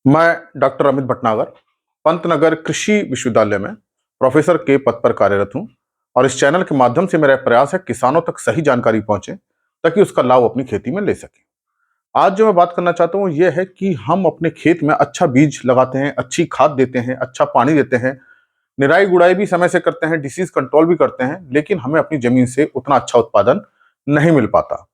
मैं डॉक्टर अमित भटनागर पंतनगर कृषि विश्वविद्यालय में प्रोफेसर के पद पर कार्यरत हूं और इस चैनल के माध्यम से मेरा प्रयास है किसानों तक सही जानकारी पहुंचे ताकि उसका लाभ अपनी खेती में ले सकें। आज जो मैं बात करना चाहता हूं यह है कि हम अपने खेत में अच्छा बीज लगाते हैं, अच्छी खाद देते हैं, अच्छा पानी देते हैं, निराई गुड़ाई भी समय से करते हैं, डिसीज कंट्रोल भी करते हैं, लेकिन हमें अपनी जमीन से उतना अच्छा उत्पादन नहीं मिल पाता।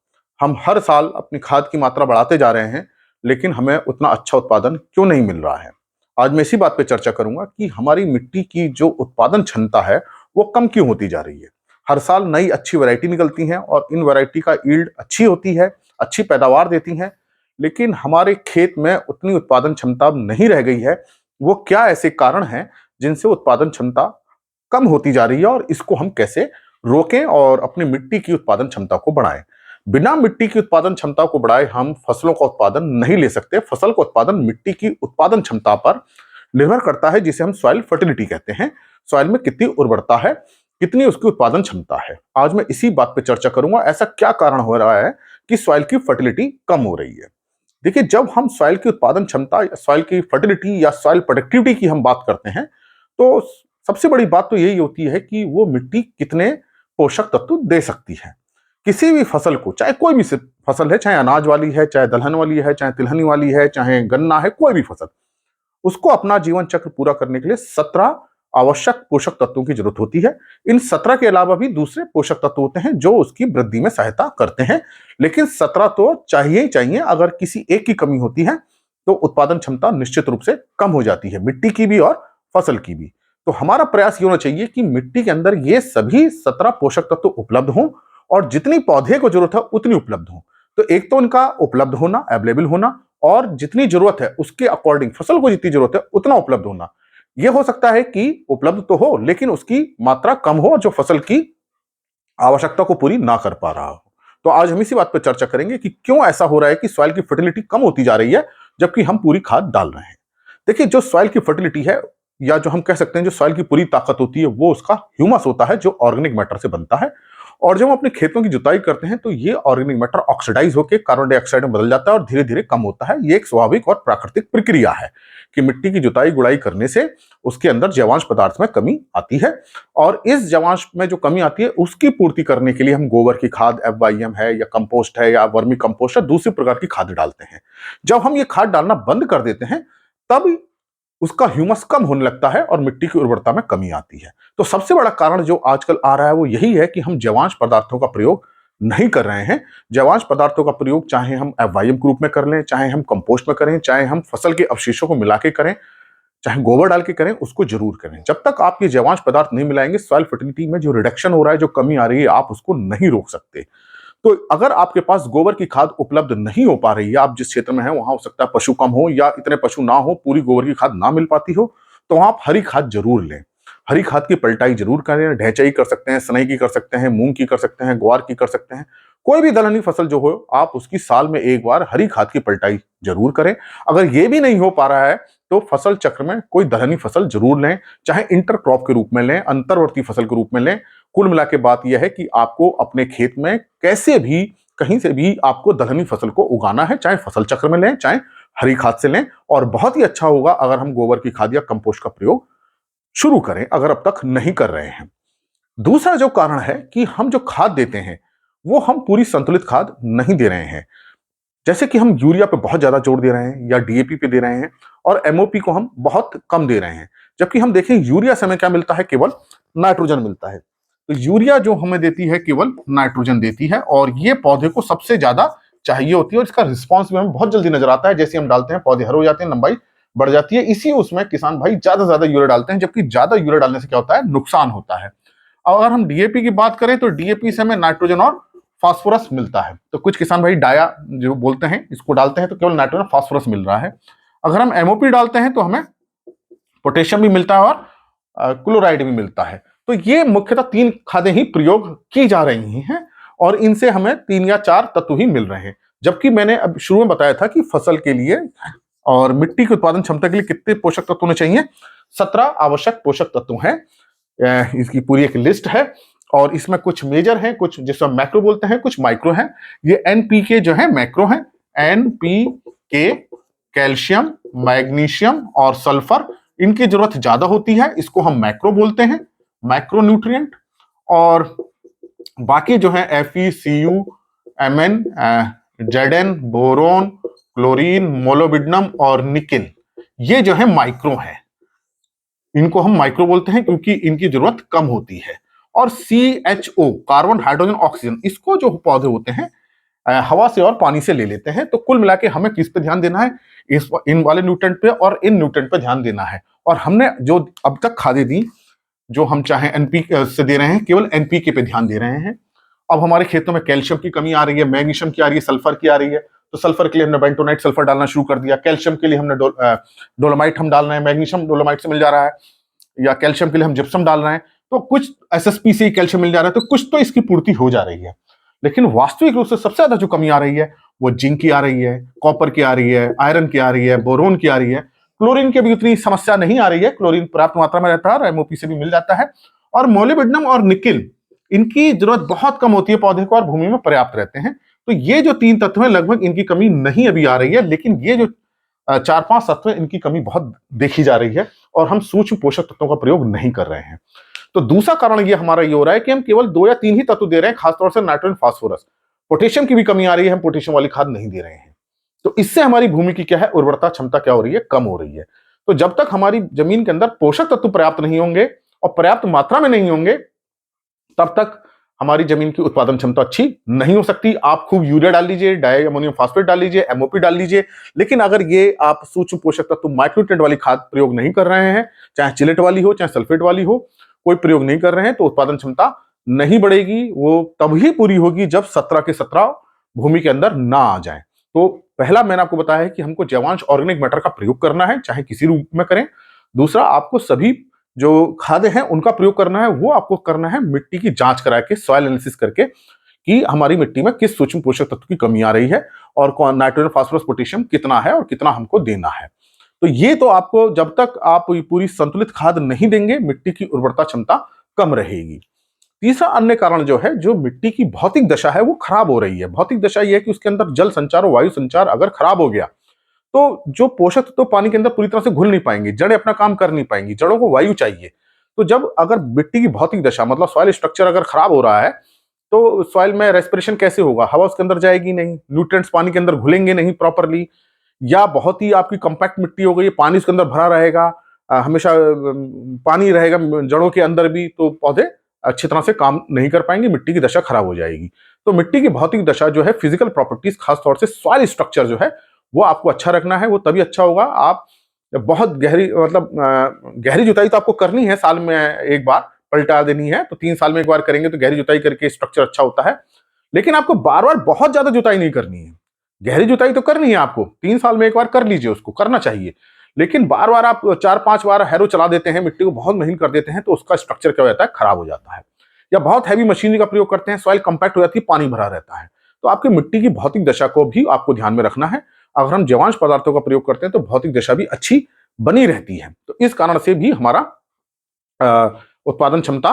हम हर साल अपनी खाद की मात्रा बढ़ाते जा रहे हैं, लेकिन हमें उतना अच्छा उत्पादन क्यों नहीं मिल रहा है। आज मैं इसी बात पे चर्चा करूंगा कि हमारी मिट्टी की जो उत्पादन क्षमता है वो कम क्यों होती जा रही है। हर साल नई अच्छी वैरायटी निकलती हैं और इन वैरायटी का यील्ड अच्छी होती है, अच्छी पैदावार देती हैं, लेकिन हमारे खेत में उतनी उत्पादन क्षमता अब नहीं रह गई है। वो क्या ऐसे कारण हैं जिनसे उत्पादन क्षमता कम होती जा रही है और इसको हम कैसे रोकें और अपनी मिट्टी की उत्पादन क्षमता को बढ़ाएं। बिना मिट्टी की उत्पादन क्षमता को बढ़ाए हम फसलों का उत्पादन नहीं ले सकते। फसल का उत्पादन मिट्टी की उत्पादन क्षमता पर निर्भर करता है, जिसे हम सॉइल फर्टिलिटी कहते हैं। सॉइल में कितनी उर्वरता है, कितनी उसकी उत्पादन क्षमता है। आज मैं इसी बात पर चर्चा करूंगा, ऐसा क्या कारण हो रहा है कि सॉइल की फर्टिलिटी कम हो रही है। देखिए, जब हम सॉइल की उत्पादन क्षमता, सॉइल की फर्टिलिटी या सॉइल प्रोडक्टिविटी की हम बात करते हैं, तो सबसे बड़ी बात तो यही होती है कि वो मिट्टी कितने पोषक तत्व दे सकती है। किसी भी फसल को, चाहे कोई भी फसल है, चाहे अनाज वाली है, चाहे दलहन वाली है, चाहे तिलहनी वाली है, चाहे गन्ना है, कोई भी फसल, उसको अपना जीवन चक्र पूरा करने के लिए 17 आवश्यक पोषक तत्वों की जरूरत होती है। इन 17 के अलावा भी दूसरे पोषक तत्व होते हैं जो उसकी वृद्धि में सहायता करते हैं, लेकिन 17 तो चाहिए ही चाहिए। अगर किसी एक की कमी होती है तो उत्पादन क्षमता निश्चित रूप से कम हो जाती है, मिट्टी की भी और फसल की भी। तो हमारा प्रयास ये होना चाहिए कि मिट्टी के अंदर ये सभी 17 पोषक तत्व उपलब्ध हों और जितनी पौधे को जरूरत है उतनी उपलब्ध हो। तो एक तो इनका उपलब्ध होना, अवेलेबल होना, और जितनी जरूरत है उसके अकॉर्डिंग फसल को जितनी जरूरत है उतना उपलब्ध होना। यह हो सकता है कि उपलब्ध तो हो लेकिन उसकी मात्रा कम हो जो फसल की आवश्यकता को पूरी ना कर पा रहा हो। तो आज हम इसी बात पर चर्चा करेंगे कि क्यों ऐसा हो रहा है कि सॉइल की फर्टिलिटी कम होती जा रही है जबकि हम पूरी खाद डाल रहे हैं। देखिए, जो सॉइल की फर्टिलिटी है, या जो हम कह सकते हैं जो सॉइल की पूरी ताकत होती है, वो उसका ह्यूमस होता है जो ऑर्गेनिक मैटर से बनता है। और जब हम अपने खेतों की जुताई करते हैं तो ये ऑर्गेनिक मैटर ऑक्सीडाइज होकर कार्बन डाइऑक्साइड में बदल जाता है और धीरे धीरे कम होता है। ये एक स्वाभाविक और प्राकृतिक प्रक्रिया है कि मिट्टी की जुताई गुड़ाई करने से उसके अंदर जैवांश पदार्थ में कमी आती है, और इस जैवांश में जो कमी आती है उसकी पूर्ति करने के लिए हम गोबर की खाद, FYM है या कंपोस्ट है या वर्मी कंपोस्ट है, दूसरी प्रकार की खाद डालते हैं। जब हम ये खाद डालना बंद कर देते हैं तब उसका ह्यूमस कम होने लगता है और मिट्टी की उर्वरता में कमी आती है। तो सबसे बड़ा कारण जो आजकल आ रहा है वो यही है कि हम जैवांश पदार्थों का प्रयोग नहीं कर रहे हैं। जैवांश पदार्थों का प्रयोग चाहे हम FYM के रूप में कर लें, चाहे हम कंपोस्ट में करें, चाहे हम फसल के अवशेषों को मिला के करें, चाहे गोबर डाल के करें, उसको जरूर करें। जब तक आप ये जैवांश पदार्थ नहीं मिलाएंगे, सॉइल फर्टिलिटी में जो रिडक्शन हो रहा है, जो कमी आ रही है, आप उसको नहीं रोक सकते। तो अगर आपके पास गोबर की खाद उपलब्ध नहीं हो पा रही है, आप जिस क्षेत्र में हैं वहां हो सकता है पशु कम हो या इतने पशु ना हो, पूरी गोबर की खाद ना मिल पाती हो, तो आप हरी खाद जरूर लें। हरी खाद की पलटाई जरूर करें। ढैंचाई कर सकते हैं, सनई की कर सकते हैं, मूंग की कर सकते हैं, ग्वार की कर सकते हैं। कोई भी दलहनी फसल जो हो, आप उसकी साल में एक बार हरी खाद की पलटाई जरूर करें। अगर ये भी नहीं हो पा रहा है तो फसल चक्र में कोई दलहनी फसल जरूर लें, चाहे इंटर क्रॉप के रूप में लें, अंतर्वर्ती फसल के रूप में लें। कुल मिला के बात यह है कि आपको अपने खेत में कैसे भी, कहीं से भी आपको दलहनी फसल को उगाना है, चाहे फसल चक्र में लें, चाहे हरी खाद से लें। और बहुत ही अच्छा होगा अगर हम गोबर की खाद या कंपोस्ट का प्रयोग शुरू करें, अगर अब तक नहीं कर रहे हैं। दूसरा जो कारण है कि हम जो खाद देते हैं वो हम पूरी संतुलित खाद नहीं दे रहे हैं। जैसे कि हम यूरिया पे बहुत ज्यादा जोर दे रहे हैं या DAP पे दे रहे हैं, और MOP को हम बहुत कम दे रहे हैं। जबकि हम देखें यूरिया से हमें क्या मिलता है, केवल नाइट्रोजन मिलता है। तो यूरिया जो हमें देती है केवल नाइट्रोजन देती है, और ये पौधे को सबसे ज्यादा चाहिए होती है, और इसका रिस्पॉन्स भी हमें बहुत जल्दी नजर आता है। जैसे हम डालते हैं पौधे हरे हो जाते हैं, लंबाई बढ़ जाती है। इसी उसमें किसान भाई ज्यादा से ज्यादा यूरिया डालते हैं, जबकि ज्यादा यूरिया डालने से क्या होता है, नुकसान होता है। अगर हम DAP की बात करें तो DAP से हमें नाइट्रोजन और फास्फोरस मिलता है। तो कुछ किसान भाई डाया जो बोलते हैं इसको डालते हैं तो केवल नाइट्रोजन फास्फोरस मिल रहा है। अगर हम MOP डालते हैं तो हमें पोटेशियम भी मिलता है और क्लोराइड भी मिलता है। तो ये मुख्यतः 3 खादें ही प्रयोग की जा रही हैं और इनसे हमें 3 या 4 तत्व ही मिल रहे हैं। जबकि मैंने अब शुरू में बताया था कि फसल के लिए और मिट्टी की उत्पादन क्षमता के लिए कितने पोषक तत्व होने चाहिए, 17 आवश्यक पोषक तत्व हैं। इसकी पूरी एक लिस्ट है और इसमें कुछ मेजर हैं, कुछ जिसको मैक्रो बोलते हैं, कुछ माइक्रो हैं। ये NPK जो है मैक्रो है, NPK कैल्शियम, मैग्नीशियम और सल्फर, इनकी जरूरत ज्यादा होती है। इसको हम मैक्रो बोलते हैं, मैक्रो न्यूट्रिएंट। और बाकी जो है Fe, Cu, Mn, Zn, boron, chlorine, molybdenum और निकिल, ये जो है माइक्रो है। इनको हम माइक्रो बोलते हैं क्योंकि इनकी जरूरत कम होती है। और CHO, कार्बन, हाइड्रोजन, ऑक्सीजन, इसको जो पौधे होते हैं हवा से और पानी से ले लेते हैं। तो कुल मिला के हमें किस पे ध्यान देना है? इन वाले न्यूट्रेंट पे और इन न्यूट्रेंट पे ध्यान देना है। और हमने जो अब तक खादें दी, जो हम चाहे NPK से दे रहे हैं, केवल NPK पे ध्यान दे रहे हैं। अब हमारे खेतों में कैल्शियम की कमी आ रही है, मैग्नीशियम की आ रही है, सल्फर की आ रही है, तो सल्फर के लिए हमने बेंटोनाइट सल्फर डालना शुरू कर दिया। कैल्शियम के लिए हमने डोलोमाइट हम डाल रहे हैं, मैग्नीशियम डोलोमाइट से मिल जा रहा है, या कैल्शियम के लिए हम जिप्सम डाल रहे हैं। तो कुछ SSP से कैल्शियम मिल जा रहा है, तो कुछ तो इसकी पूर्ति हो जा रही है। लेकिन वास्तविक रूप से सबसे ज्यादा जो कमी आ रही है वो जिंक की आ रही है, कॉपर की आ रही है, आयरन की आ रही है, बोरोन की आ रही है। क्लोरीन की भी उतनी समस्या नहीं आ रही है, क्लोरीन पर्याप्त मात्रा में रहता है और MOP से भी मिल जाता है। और मोलिब्डेनम और निकिल, इनकी जरूरत बहुत कम होती है पौधे को और भूमि में पर्याप्त रहते हैं। तो ये जो 3 तत्व हैं, लगभग इनकी कमी नहीं अभी आ रही है। लेकिन ये जो 4-5 तत्व हैं, इनकी कमी बहुत देखी जा रही है और हम सूक्ष्म पोषक तत्वों का प्रयोग नहीं कर रहे हैं। तो दूसरा कारण ये हमारा ये हो रहा है कि हम केवल 2 या 3 ही तत्व दे रहे हैं, खासतौर से नाइट्रोजन, फास्फोरस। पोटेशियम की भी कमी आ रही है, हम पोटेशियम वाली खाद नहीं दे रहे हैं। तो इससे हमारी भूमि की क्या है, उर्वरता क्षमता क्या हो रही है, कम हो रही है। तो जब तक हमारी जमीन के अंदर पोषक तत्व पर्याप्त नहीं होंगे और पर्याप्त मात्रा में नहीं होंगे, तब तक हमारी जमीन की उत्पादन क्षमता अच्छी नहीं हो सकती। आप खूब यूरिया डाल लीजिए, डाई अमोनियम फास्फेट डाल लीजिए, MOP डाल लीजिए, लेकिन अगर ये आप सूक्ष्म पोषक तत्व माइक्रोन्यूट्रिएंट वाली खाद प्रयोग नहीं कर रहे हैं, चाहे चिलेट वाली हो चाहे सल्फेट वाली हो, कोई प्रयोग नहीं कर रहे हैं, तो उत्पादन क्षमता नहीं बढ़ेगी। वो तभी पूरी होगी जब 17 के 17 भूमि के अंदर ना आ जाए। तो पहला मैंने आपको बताया है कि हमको जैवांश ऑर्गेनिक मैटर का प्रयोग करना है, चाहे किसी रूप में करें। दूसरा, आपको सभी जो खाद्य हैं उनका प्रयोग करना है, वो आपको करना है मिट्टी की जांच करा के, सॉइल एनालिसिस करके, कि हमारी मिट्टी में किस सूक्ष्म पोषक तत्व की कमी आ रही है और नाइट्रोजन, फास्फोरस, पोटेशियम कितना है और कितना हमको देना है। तो ये तो आपको, जब तक आप पूरी संतुलित खाद नहीं देंगे, मिट्टी की उर्वरता क्षमता कम रहेगी। तीसरा अन्य कारण जो है, जो मिट्टी की भौतिक दशा है वो खराब हो रही है। भौतिक दशा ये है कि उसके अंदर जल संचार और वायु संचार अगर खराब हो गया, तो जो पोषक तत्व तो पानी के अंदर पूरी तरह से घुल नहीं पाएंगे, जड़ें अपना काम कर नहीं पाएंगी, जड़ों को वायु चाहिए। तो जब अगर मिट्टी की भौतिक दशा, मतलब सॉइल स्ट्रक्चर अगर खराब हो रहा है, तो सॉइल में रेस्पिरेशन कैसे होगा? हवा उसके अंदर जाएगी नहीं, न्यूट्रिएंट्स पानी के अंदर घुलेंगे नहीं प्रॉपरली, या बहुत ही आपकी कंपैक्ट मिट्टी हो गई, पानी उसके अंदर भरा रहेगा, हमेशा पानी रहेगा जड़ों के अंदर भी, तो पौधे अच्छी तरह से काम नहीं कर पाएंगे, मिट्टी की दशा खराब हो जाएगी। तो मिट्टी की भौतिक दशा जो है, फिजिकल प्रॉपर्टीज, खासतौर से सॉइल स्ट्रक्चर जो है, वो आपको अच्छा रखना है। वो तभी अच्छा होगा। आप बहुत गहरी, मतलब गहरी जुताई तो आपको करनी है, साल में एक बार पलटा देनी है, तो 3 साल में एक बार करेंगे तो गहरी जुताई करके स्ट्रक्चर अच्छा होता है। लेकिन आपको बार बार बहुत ज्यादा जुताई नहीं करनी है। गहरी जुताई तो करनी है आपको, 3 साल में एक बार कर लीजिए, उसको करना चाहिए। लेकिन बार बार आप 4-5 बार हैरो चला देते हैं, मिट्टी को बहुत महीन कर देते हैं, तो उसका स्ट्रक्चर क्या हो जाता है, खराब हो जाता है। या बहुत हैवी मशीनरी का प्रयोग करते हैं, सॉइल कंपैक्ट हो जाती है, पानी भरा रहता है। तो आपकी मिट्टी की भौतिक दशा को भी आपको ध्यान में रखना है। अगर हम जैवांश पदार्थों का प्रयोग करते हैं तो भौतिक दशा भी अच्छी बनी रहती है। तो इस कारण से भी हमारा उत्पादन क्षमता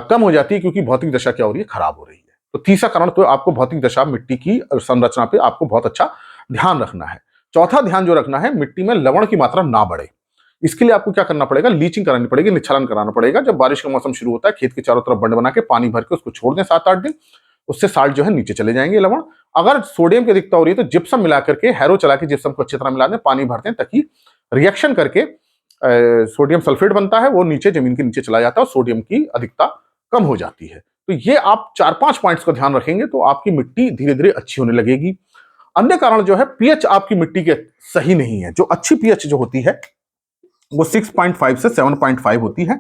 कम हो जाती है, क्योंकि भौतिक दशा क्या हो रही है, खराब हो रही है। तो तीसरा कारण तो आपको भौतिक दशा, मिट्टी की संरचना पे आपको बहुत अच्छा ध्यान रखना है। चौथा ध्यान जो रखना है, मिट्टी में लवण की मात्रा ना बढ़े। इसके लिए आपको क्या करना पड़ेगा, लीचिंग करानी पड़ेगी, निच्छालन कराना पड़ेगा। जब बारिश का मौसम शुरू होता है, खेत के चारों तरफ बंड बना के पानी भर के उसको छोड़ दें 7-8 दिन, उससे साल्ट जो है नीचे चले जाएंगे, लवण। अगर सोडियम की अधिकता हो रही है तो जिप्सम मिला करके, हैरो चला के जिप्सम को अच्छी तरह मिला दें, पानी भर दें, ताकि रिएक्शन करके सोडियम सल्फेट बनता है, वो नीचे जमीन के नीचे चला जाता है और सोडियम की अधिकता कम हो जाती है। तो ये आप 4-5 पॉइंट्स का ध्यान रखेंगे तो आपकी मिट्टी धीरे धीरे अच्छी होने लगेगी। अन्य कारण जो है, पीएच आपकी मिट्टी के सही नहीं है। जो अच्छी पीएच जो होती है वो 6.5 से 7.5 होती है।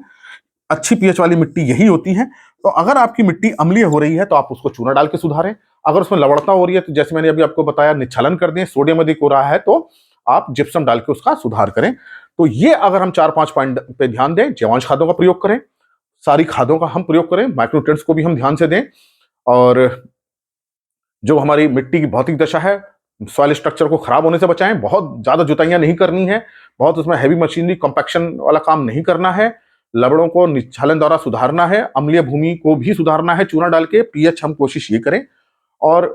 अच्छी पीएच वाली मिट्टी यही होती है। तो अगर आपकी मिट्टी अम्लीय हो रही है तो आप उसको चूना डाल के सुधारें। अगर उसमें लवणता हो रही है तो जैसे मैंने अभी आपको बताया, निच्छालन कर दें। सोडियम अधिक हो रहा है तो आप जिप्सम डाल के उसका सुधार करें। तो ये अगर हम 4-5 पॉइंट पे ध्यान दें, जैवांश खादों का प्रयोग करें, सारी खादों का हम प्रयोग करें, माइक्रोन्यूट्रिएंट्स को भी हम ध्यान से दें, और जो हमारी मिट्टी की भौतिक दशा है, सॉइल स्ट्रक्चर को खराब होने से बचाएं। बहुत ज्यादा जुताइयां नहीं करनी है, बहुत उसमें हैवी मशीनरी कंपैक्शन वाला काम नहीं करना है। लवणों को निच्छालन द्वारा सुधारना है, अम्लीय भूमि को भी सुधारना है चूना डाल के। पीएच हम कोशिश ये करें। और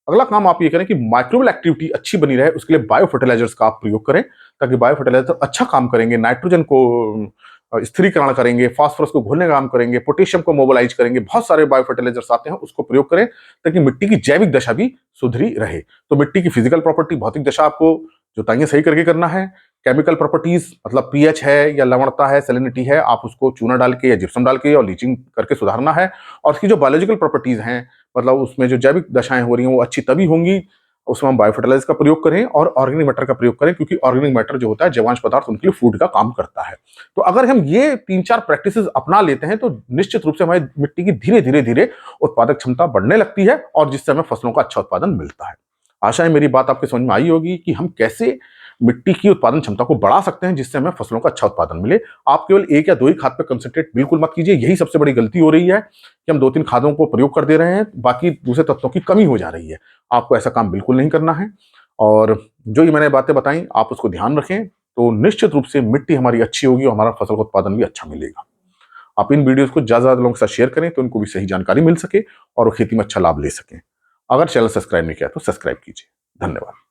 अगला काम आप ये करें कि माइक्रोबियल एक्टिविटी अच्छी बनी रहे, उसके लिए बायो फर्टिलाइजर्स का आप प्रयोग करें, ताकि बायो फर्टिलाइजर अच्छा काम करेंगे, नाइट्रोजन को स्थिरीकरण करेंगे, फास्फोरस को घोलने का काम करेंगे, पोटेशियम को मोबिलाइज करेंगे। बहुत सारे बायो फर्टिलाइजर्स आते हैं, उसको प्रयोग करें ताकि मिट्टी की जैविक दशा भी सुधरी रहे। तो मिट्टी की फिजिकल प्रॉपर्टी, भौतिक दशा आपको जुताइयां सही करके करना है। केमिकल प्रॉपर्टीज मतलब पीएच है या लवणता है, सैलिनिटी है, आप उसको चूना डाल के या जिप्सम डाल के और लीचिंग करके सुधारना है। और उसकी जो बायोलॉजिकल प्रॉपर्टीज हैं, मतलब उसमें जो जैविक दशाएं हो रही हैं वो अच्छी तभी होंगी, उसमें हम बायो फर्टिलाइजर का प्रयोग करें और ऑर्गेनिक मैटर का प्रयोग करें, क्योंकि ऑर्गेनिक मैटर जो होता है जैवांश पदार्थ, उनके लिए फूड का काम करता है। तो अगर हम ये 3-4 प्रैक्टिसेस अपना लेते हैं तो निश्चित रूप से हमारी मिट्टी की धीरे धीरे धीरे उत्पादक क्षमता बढ़ने लगती है और जिससे हमें फसलों का अच्छा उत्पादन मिलता है। आशा है मेरी बात आपके समझ में आई होगी कि हम कैसे मिट्टी की उत्पादन क्षमता को बढ़ा सकते हैं जिससे हमें फसलों का अच्छा उत्पादन मिले। आप केवल एक या दो ही खाद पे कंसंट्रेट बिल्कुल मत कीजिए, यही सबसे बड़ी गलती हो रही है कि हम 2-3 खादों को प्रयोग कर दे रहे हैं, बाकी दूसरे तत्वों की कमी हो जा रही है। आपको ऐसा काम बिल्कुल नहीं करना है और जो ये मैंने बातें बताई आप उसको ध्यान रखें, तो निश्चित रूप से मिट्टी हमारी अच्छी होगी और हमारा फसल का उत्पादन भी अच्छा मिलेगा। आप इन वीडियोस को ज्यादा लोगों के साथ शेयर करें तो उनको भी सही जानकारी मिल सके और वो खेती में अच्छा लाभ ले सकें। अगर चैनल सब्सक्राइब नहीं किया तो सब्सक्राइब कीजिए। धन्यवाद।